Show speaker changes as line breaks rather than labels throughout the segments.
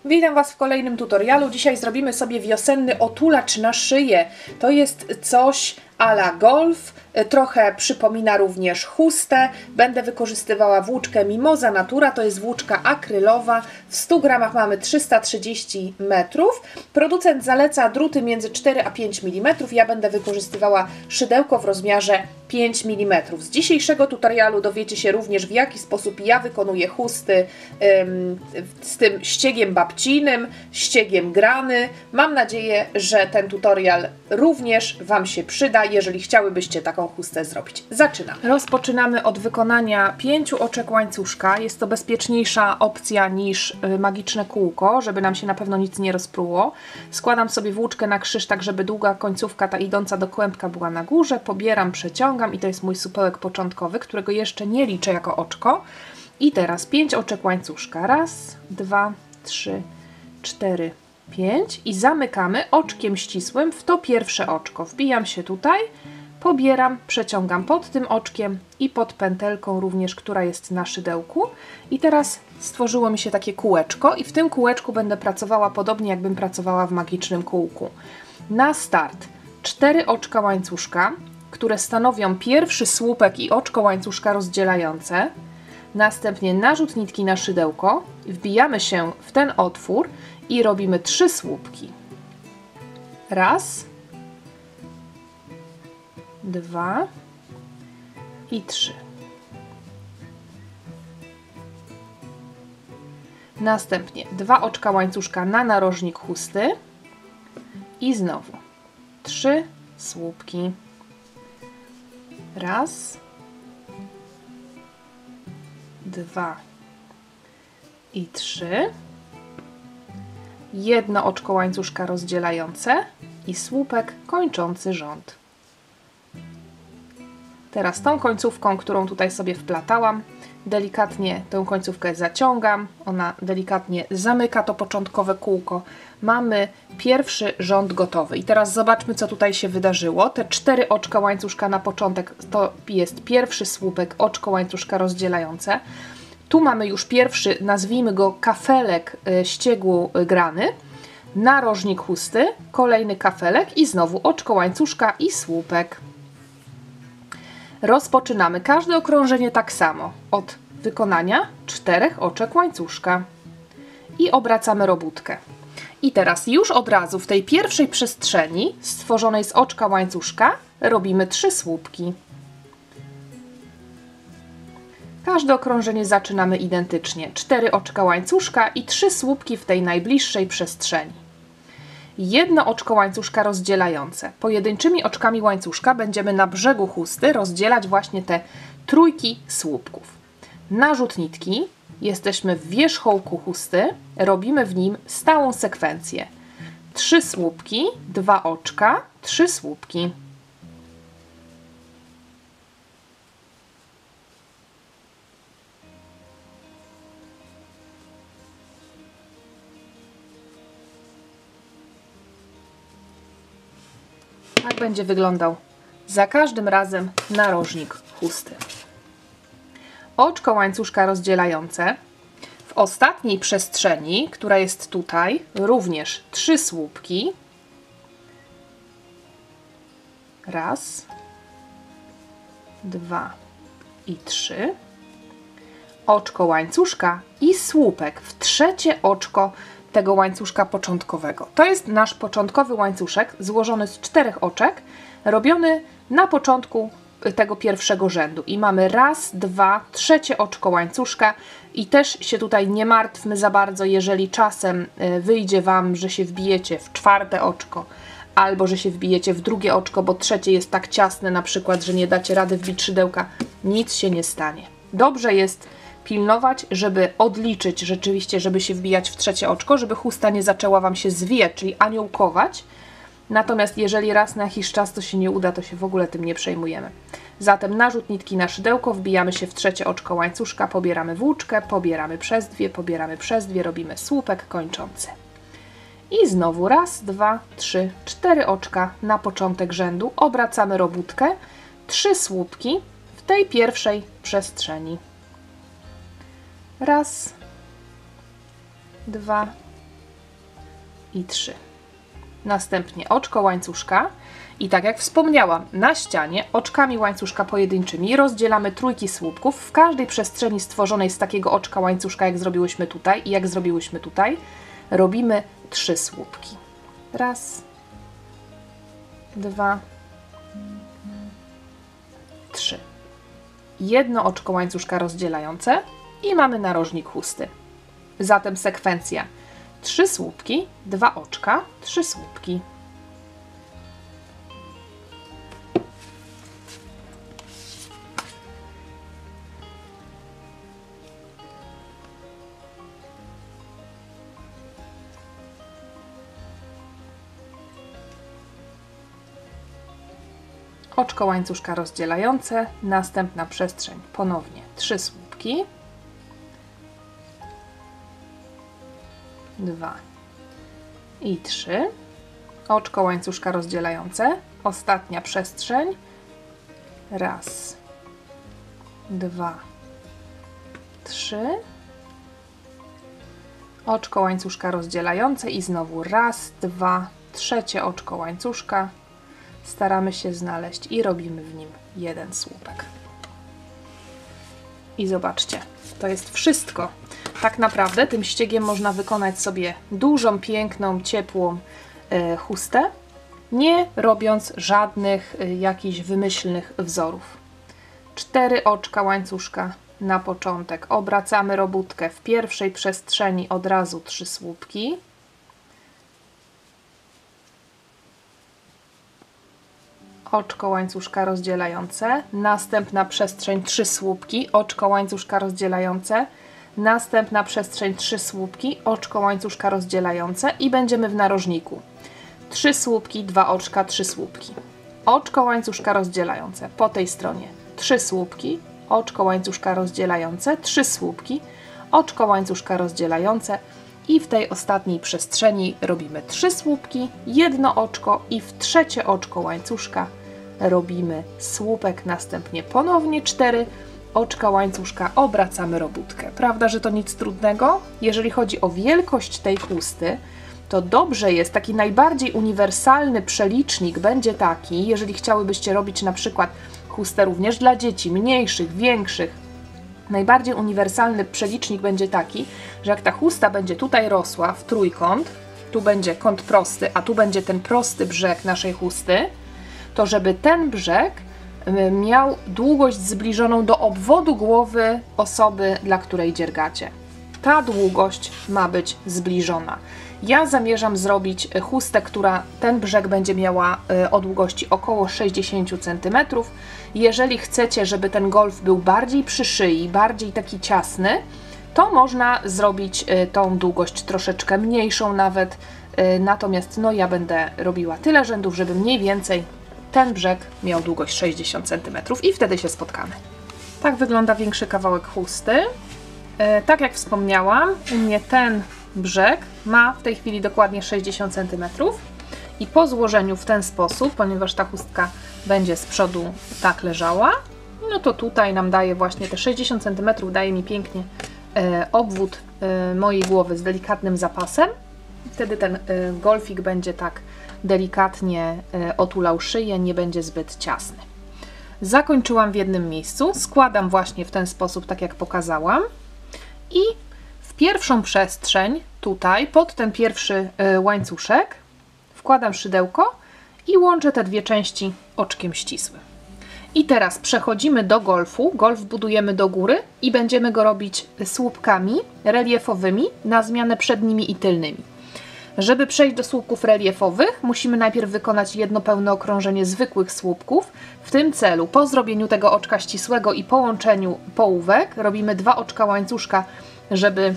Witam Was w kolejnym tutorialu. Dzisiaj zrobimy sobie wiosenny otulacz na szyję. To jest coś a la golf, trochę przypomina również chustę. Będę wykorzystywała włóczkę Mimosa Natura, to jest włóczka akrylowa. W 100 gramach mamy 330 metrów. Producent zaleca druty między 4 a 5 mm. Ja będę wykorzystywała szydełko w rozmiarze 5 mm. Z dzisiejszego tutorialu dowiecie się również, w jaki sposób ja wykonuję chusty z tym ściegiem babcinym, ściegiem grany. Mam nadzieję, że ten tutorial również Wam się przyda, jeżeli chciałybyście taką chustę zrobić. Zaczynam. Rozpoczynamy od wykonania 5 oczek łańcuszka. Jest to bezpieczniejsza opcja niż magiczne kółko, żeby nam się na pewno nic nie rozpruło. Składam sobie włóczkę na krzyż, tak żeby długa końcówka, ta idąca do kłębka, była na górze. Pobieram, przeciągam i to jest mój supełek początkowy, którego jeszcze nie liczę jako oczko. I teraz 5 oczek łańcuszka. Raz, 2, 3, 4, 5 i zamykamy oczkiem ścisłym w to pierwsze oczko. Wbijam się tutaj, pobieram, przeciągam pod tym oczkiem i pod pętelką również, która jest na szydełku. I teraz stworzyło mi się takie kółeczko i w tym kółeczku będę pracowała podobnie, jakbym pracowała w magicznym kółku. Na start 4 oczka łańcuszka, które stanowią pierwszy słupek i oczko łańcuszka rozdzielające. Następnie narzut nitki na szydełko, wbijamy się w ten otwór i robimy 3 słupki. Raz, 2 i 3. Następnie 2 oczka łańcuszka na narożnik chusty i znowu 3 słupki. Raz, 2 i 3. Jedno oczko łańcuszka rozdzielające i słupek kończący rząd. Teraz tą końcówką, którą tutaj sobie wplatałam, delikatnie tę końcówkę zaciągam, ona delikatnie zamyka to początkowe kółko. Mamy pierwszy rząd gotowy. I teraz zobaczmy, co tutaj się wydarzyło. Te 4 oczka łańcuszka na początek to jest pierwszy słupek, oczko łańcuszka rozdzielające. Tu mamy już pierwszy, nazwijmy go kafelek ściegu grany, narożnik chusty, kolejny kafelek i znowu oczko łańcuszka i słupek. Rozpoczynamy każde okrążenie tak samo, od wykonania 4 oczek łańcuszka i obracamy robótkę. I teraz już od razu w tej pierwszej przestrzeni stworzonej z oczka łańcuszka robimy 3 słupki. Każde okrążenie zaczynamy identycznie. 4 oczka łańcuszka i 3 słupki w tej najbliższej przestrzeni. Jedno oczko łańcuszka rozdzielające. Pojedynczymi oczkami łańcuszka będziemy na brzegu chusty rozdzielać właśnie te trójki słupków. Narzut nitki. Jesteśmy w wierzchołku chusty. Robimy w nim stałą sekwencję. 3 słupki, 2 oczka, 3 słupki. Tak będzie wyglądał za każdym razem narożnik chusty. Oczko łańcuszka rozdzielające. W ostatniej przestrzeni, która jest tutaj, również 3 słupki. Raz, 2 i 3. Oczko łańcuszka i słupek w trzecie oczko tego łańcuszka początkowego. To jest nasz początkowy łańcuszek złożony z 4 oczek, robiony na początku tego pierwszego rzędu. I mamy raz, 2, trzecie oczko łańcuszka i też się tutaj nie martwmy za bardzo, jeżeli czasem wyjdzie Wam, że się wbijecie w 4 oczko albo że się wbijecie w drugie oczko, bo trzecie jest tak ciasne na przykład, że nie dacie rady wbić szydełka. Nic się nie stanie. Dobrze jest pilnować, żeby odliczyć rzeczywiście, żeby się wbijać w trzecie oczko, żeby chusta nie zaczęła Wam się zwijać, czyli aniołkować. Natomiast jeżeli raz na jakiś czas to się nie uda, to się w ogóle tym nie przejmujemy. Zatem narzut nitki na szydełko, wbijamy się w trzecie oczko łańcuszka, pobieramy włóczkę, pobieramy przez dwie, robimy słupek kończący. I znowu raz, 2, 3, 4 oczka na początek rzędu, obracamy robótkę, 3 słupki w tej pierwszej przestrzeni. Raz, 2 i 3. Następnie oczko łańcuszka i tak jak wspomniałam, na ścianie oczkami łańcuszka pojedynczymi rozdzielamy trójki słupków w każdej przestrzeni stworzonej z takiego oczka łańcuszka, jak zrobiłyśmy tutaj i jak zrobiłyśmy tutaj, robimy 3 słupki. Raz, 2, 3. Jedno oczko łańcuszka rozdzielające i mamy narożnik chusty. Zatem sekwencja 3 słupki, 2 oczka, 3 słupki. Oczko łańcuszka rozdzielające, następna przestrzeń, ponownie 3 słupki, 2 i 3, oczko łańcuszka rozdzielające, ostatnia przestrzeń, raz, 2, 3, oczko łańcuszka rozdzielające i znowu raz, 2, trzecie oczko łańcuszka. Staramy się znaleźć i robimy w nim 1 słupek. I zobaczcie, to jest wszystko. Tak naprawdę tym ściegiem można wykonać sobie dużą, piękną, ciepłą chustę, nie robiąc żadnych jakichś wymyślnych wzorów. 4 oczka łańcuszka na początek. Obracamy robótkę w pierwszej przestrzeni od razu 3 słupki. Oczko łańcuszka rozdzielające, następna przestrzeń 3 słupki, oczko łańcuszka rozdzielające, następna przestrzeń 3 słupki, oczko łańcuszka rozdzielające i będziemy w narożniku. 3 słupki, 2 oczka, 3 słupki. Oczko łańcuszka rozdzielające po tej stronie 3 słupki, oczko łańcuszka rozdzielające, 3 słupki, oczko łańcuszka rozdzielające i w tej ostatniej przestrzeni robimy 3 słupki, 1 oczko i w trzecie oczko łańcuszka robimy słupek, następnie ponownie 4 oczka łańcuszka, obracamy robótkę. Prawda, że to nic trudnego? Jeżeli chodzi o wielkość tej chusty, to dobrze jest, taki najbardziej uniwersalny przelicznik będzie taki, jeżeli chciałybyście robić na przykład chustę również dla dzieci, mniejszych, większych. Najbardziej uniwersalny przelicznik będzie taki, że jak ta chusta będzie tutaj rosła w trójkąt, tu będzie kąt prosty, a tu będzie ten prosty brzeg naszej chusty, to żeby ten brzeg miał długość zbliżoną do obwodu głowy osoby, dla której dziergacie. Ta długość ma być zbliżona. Ja zamierzam zrobić chustę, która ten brzeg będzie miała o długości około 60 cm. Jeżeli chcecie, żeby ten golf był bardziej przy szyi, bardziej taki ciasny, to można zrobić tą długość troszeczkę mniejszą nawet. Natomiast no, ja będę robiła tyle rzędów, żeby mniej więcej ten brzeg miał długość 60 cm i wtedy się spotkamy. Tak wygląda większy kawałek chusty. Tak jak wspomniałam, u mnie ten brzeg ma w tej chwili dokładnie 60 cm i po złożeniu w ten sposób, ponieważ ta chustka będzie z przodu tak leżała, no to tutaj nam daje właśnie te 60 cm, daje mi pięknie obwód mojej głowy z delikatnym zapasem. Wtedy ten golfik będzie tak delikatnie otulał szyję, nie będzie zbyt ciasny. Zakończyłam w jednym miejscu, składam właśnie w ten sposób, tak jak pokazałam i w pierwszą przestrzeń, tutaj pod ten pierwszy łańcuszek wkładam szydełko i łączę te dwie części oczkiem ścisłym. I teraz przechodzimy do golfu. Golf budujemy do góry i będziemy go robić słupkami reliefowymi na zmianę przednimi i tylnymi. Żeby przejść do słupków reliefowych, musimy najpierw wykonać jedno pełne okrążenie zwykłych słupków. W tym celu, po zrobieniu tego oczka ścisłego i połączeniu połówek, robimy 2 oczka łańcuszka, żeby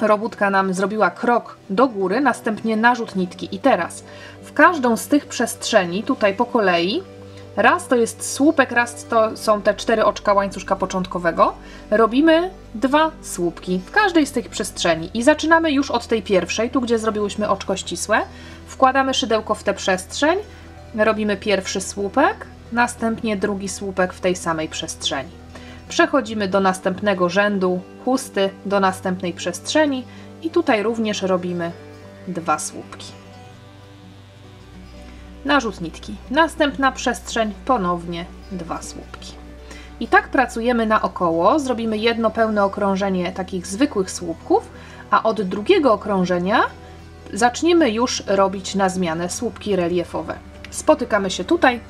robótka nam zrobiła krok do góry, następnie narzut nitki. I teraz w każdą z tych przestrzeni, tutaj po kolei, raz to jest słupek, raz to są te 4 oczka łańcuszka początkowego, robimy 2 słupki w każdej z tych przestrzeni. I zaczynamy już od tej pierwszej, tu gdzie zrobiłyśmy oczko ścisłe, wkładamy szydełko w tę przestrzeń, robimy pierwszy słupek, następnie drugi słupek w tej samej przestrzeni. Przechodzimy do następnego rzędu chusty, do następnej przestrzeni i tutaj również robimy 2 słupki. Narzut nitki. Następna przestrzeń, ponownie 2 słupki. I tak pracujemy naokoło. Zrobimy jedno pełne okrążenie takich zwykłych słupków, a od drugiego okrążenia zaczniemy już robić na zmianę słupki reliefowe. Spotykamy się tutaj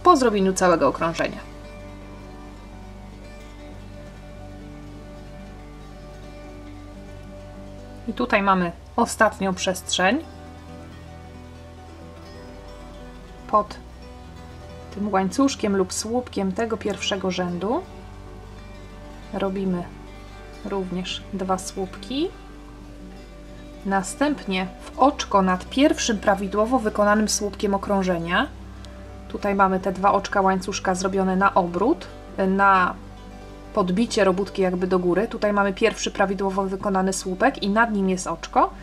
po zrobieniu całego okrążenia. I tutaj mamy ostatnią przestrzeń. Pod tym łańcuszkiem lub słupkiem tego pierwszego rzędu robimy również 2 słupki. Następnie w oczko nad pierwszym prawidłowo wykonanym słupkiem okrążenia, tutaj mamy te 2 oczka łańcuszka zrobione na obrót, na podbicie robótki jakby do góry. Tutaj mamy pierwszy prawidłowo wykonany słupek i nad nim jest oczko.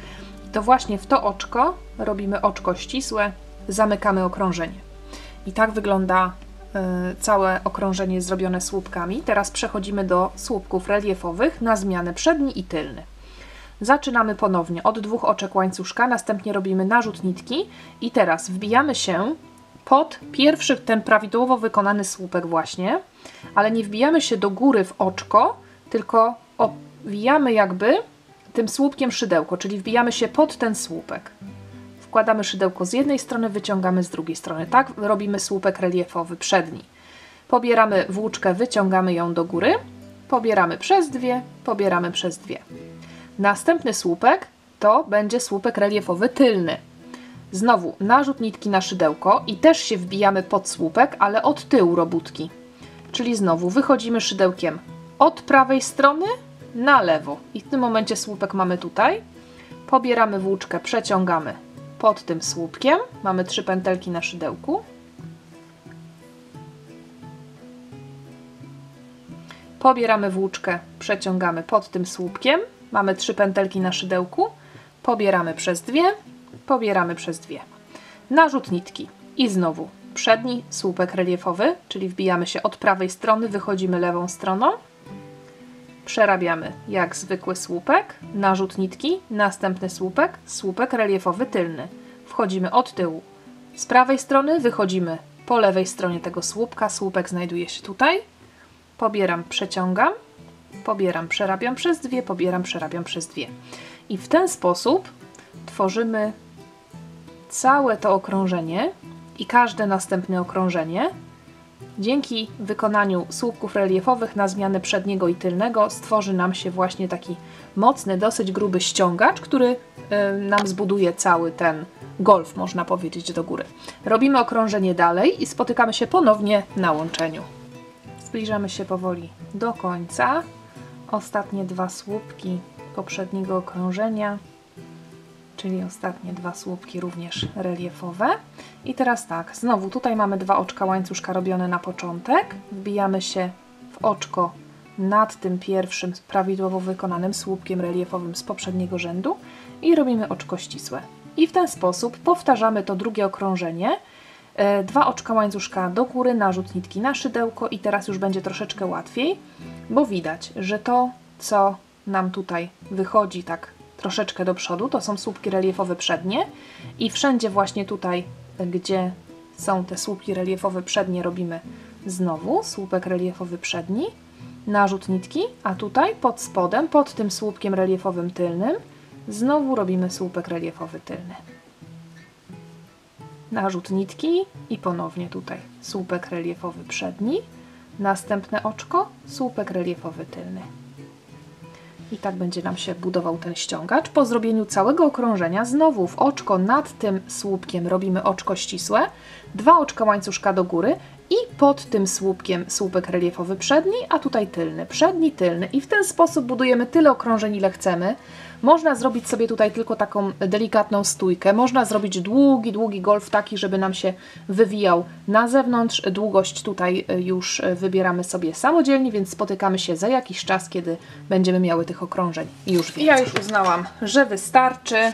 I to właśnie w to oczko robimy oczko ścisłe, zamykamy okrążenie. I tak wygląda całe okrążenie zrobione słupkami. Teraz przechodzimy do słupków reliefowych na zmianę przedni i tylny. Zaczynamy ponownie od 2 oczek łańcuszka, następnie robimy narzut nitki i teraz wbijamy się pod pierwszy, ten prawidłowo wykonany słupek właśnie, ale nie wbijamy się do góry w oczko, tylko owijamy jakby tym słupkiem szydełko, czyli wbijamy się pod ten słupek. Wkładamy szydełko z jednej strony, wyciągamy z drugiej strony. Tak robimy słupek reliefowy przedni. Pobieramy włóczkę, wyciągamy ją do góry, pobieramy przez 2, pobieramy przez 2. Następny słupek to będzie słupek reliefowy tylny. Znowu narzut nitki na szydełko i też się wbijamy pod słupek, ale od tyłu robótki. Czyli znowu wychodzimy szydełkiem od prawej strony na lewo. I w tym momencie słupek mamy tutaj. Pobieramy włóczkę, przeciągamy pod tym słupkiem. Mamy 3 pętelki na szydełku. Pobieramy włóczkę, przeciągamy pod tym słupkiem. Mamy 3 pętelki na szydełku. Pobieramy przez 2. Pobieramy przez 2. Narzut nitki i znowu przedni słupek reliefowy, czyli wbijamy się od prawej strony, wychodzimy lewą stroną. Przerabiamy jak zwykły słupek, narzut nitki, następny słupek, słupek reliefowy tylny. Wchodzimy od tyłu z prawej strony, wychodzimy po lewej stronie tego słupka, słupek znajduje się tutaj. Pobieram, przeciągam, pobieram, przerabiam przez 2, pobieram, przerabiam przez 2. I w ten sposób tworzymy całe to okrążenie i każde następne okrążenie. Dzięki wykonaniu słupków reliefowych na zmianę przedniego i tylnego stworzy nam się właśnie taki mocny, dosyć gruby ściągacz, który nam zbuduje cały ten golf, można powiedzieć, do góry. Robimy okrążenie dalej i spotykamy się ponownie na łączeniu. Zbliżamy się powoli do końca. Ostatnie 2 słupki poprzedniego okrążenia, czyli ostatnie 2 słupki również reliefowe. I teraz tak, znowu tutaj mamy 2 oczka łańcuszka robione na początek. Wbijamy się w oczko nad tym pierwszym prawidłowo wykonanym słupkiem reliefowym z poprzedniego rzędu i robimy oczko ścisłe. I w ten sposób powtarzamy to drugie okrążenie. 2 oczka łańcuszka do góry, narzut nitki na szydełko i teraz już będzie troszeczkę łatwiej, bo widać, że to, co nam tutaj wychodzi tak troszeczkę do przodu, to są słupki reliefowe przednie i wszędzie właśnie tutaj, gdzie są te słupki reliefowe przednie, robimy znowu słupek reliefowy przedni, narzut nitki, a tutaj pod spodem, pod tym słupkiem reliefowym tylnym, znowu robimy słupek reliefowy tylny. Narzut nitki i ponownie tutaj słupek reliefowy przedni, następne oczko, słupek reliefowy tylny. I tak będzie nam się budował ten ściągacz. Po zrobieniu całego okrążenia znowu w oczko nad tym słupkiem robimy oczko ścisłe, 2 oczka łańcuszka do góry i pod tym słupkiem słupek reliefowy przedni, a tutaj tylny, przedni, tylny. I w ten sposób budujemy tyle okrążeń, ile chcemy. Można zrobić sobie tutaj tylko taką delikatną stójkę. Można zrobić długi, długi golf taki, żeby nam się wywijał na zewnątrz. Długość tutaj już wybieramy sobie samodzielnie, więc spotykamy się za jakiś czas, kiedy będziemy miały tych okrążeń już więcej. Ja już uznałam, że wystarczy.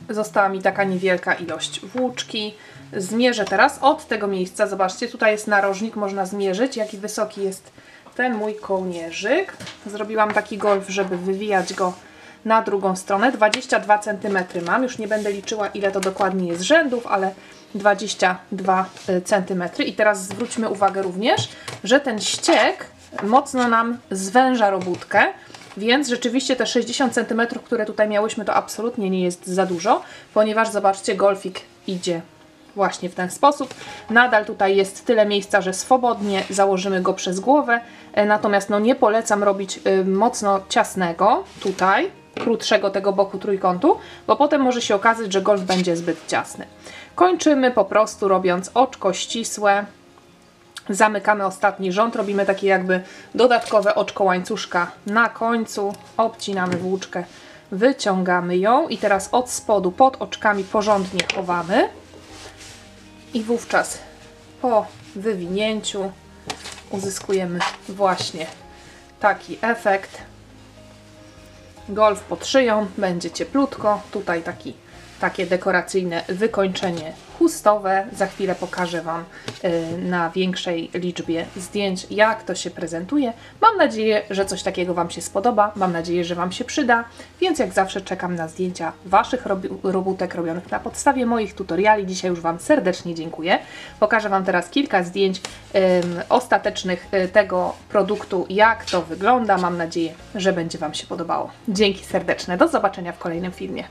Została mi taka niewielka ilość włóczki. Zmierzę teraz od tego miejsca. Zobaczcie, tutaj jest narożnik, można zmierzyć, jaki wysoki jest ten mój kołnierzyk. Zrobiłam taki golf, żeby wywijać go na drugą stronę. 22 cm mam, już nie będę liczyła, ile to dokładnie jest rzędów, ale 22 cm. I teraz zwróćmy uwagę również, że ten ściek mocno nam zwęża robótkę, więc rzeczywiście te 60 cm, które tutaj miałyśmy, to absolutnie nie jest za dużo, ponieważ zobaczcie, golfik idzie właśnie w ten sposób. Nadal tutaj jest tyle miejsca, że swobodnie założymy go przez głowę, natomiast no nie polecam robić mocno ciasnego tutaj, krótszego tego boku trójkątu, bo potem może się okazać, że golf będzie zbyt ciasny. Kończymy po prostu robiąc oczko ścisłe. Zamykamy ostatni rząd, robimy takie jakby dodatkowe oczko łańcuszka na końcu, obcinamy włóczkę, wyciągamy ją i teraz od spodu pod oczkami porządnie chowamy i wówczas po wywinięciu uzyskujemy właśnie taki efekt. Golf pod szyją, będzie cieplutko, tutaj takie dekoracyjne wykończenie chustowe. Za chwilę pokażę Wam na większej liczbie zdjęć, jak to się prezentuje. Mam nadzieję, że coś takiego Wam się spodoba, mam nadzieję, że Wam się przyda, więc jak zawsze czekam na zdjęcia Waszych robótek robionych na podstawie moich tutoriali. Dzisiaj już Wam serdecznie dziękuję. Pokażę Wam teraz kilka zdjęć ostatecznych tego produktu, jak to wygląda. Mam nadzieję, że będzie Wam się podobało. Dzięki serdeczne, do zobaczenia w kolejnym filmie.